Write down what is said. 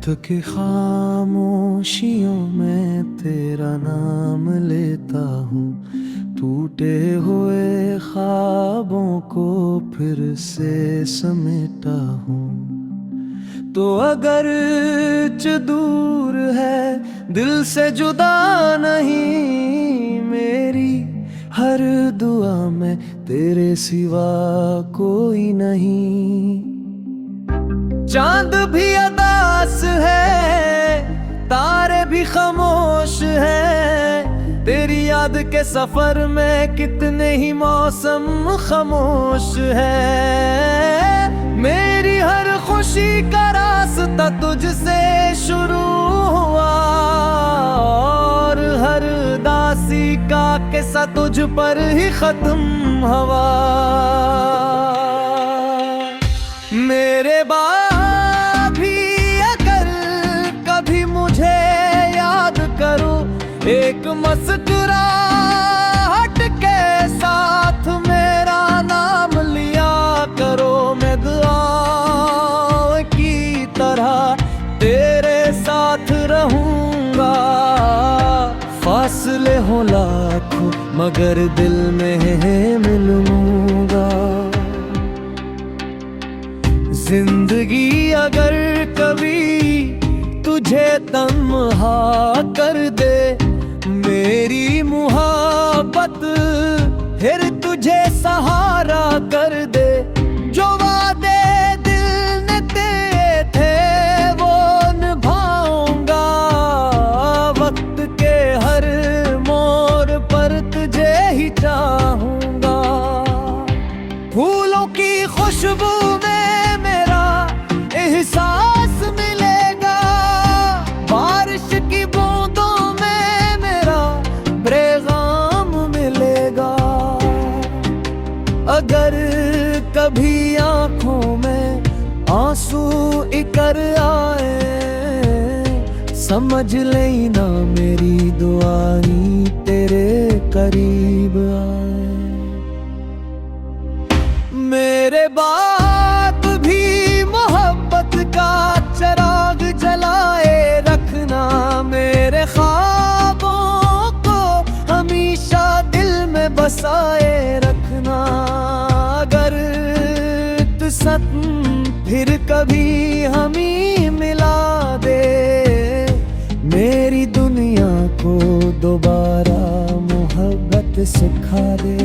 रात की खामोशियों में तेरा नाम लेता हूँ, टूटे हुए ख्वाबों को फिर से समेटा हूँ। तो अगर दूर है दिल से जुदा नहीं, मेरी हर दुआ में तेरे सिवा कोई नहीं। चांद भी अदास है, तारे भी खामोश है, तेरी याद के सफर में कितने ही मौसम खामोश है। मेरी हर खुशी का रास्ता तुझसे शुरू हुआ और हर दासी का किस्सा तुझ पर ही खत्म हुआ। मेरे बाद भी अगर कभी मुझे याद करो, एक मुस्कुराहट के साथ मेरा नाम लिया करो। मैं दुआ की तरह तेरे साथ रहूंगा, फासले हो लाखों मगर दिल में मिलूंगा। जिंदगी अगर कभी तुझे तन्हा कर दे, मेरी मुहब्बत फिर तुझे सहारा कर दे। जो वादे दिल ने दिए थे वो निभाऊंगा, वक्त के हर मोड़ पर तुझे ही चाहूंगा। फूलों की खुशबू एहसास मिलेगा, बारिश की बूंदों में मेरा पैगाम मिलेगा। अगर कभी आंखों में आंसू इकर आए, समझ लेना मेरी दुआएं तेरे करीब आए। मेरे बाद भी का चिराग जलाए रखना, मेरे ख्वाबों को हमेशा दिल में बसाए रखना। अगर तू सच फिर कभी हमें मिला दे, मेरी दुनिया को दोबारा मोहब्बत सिखा दे।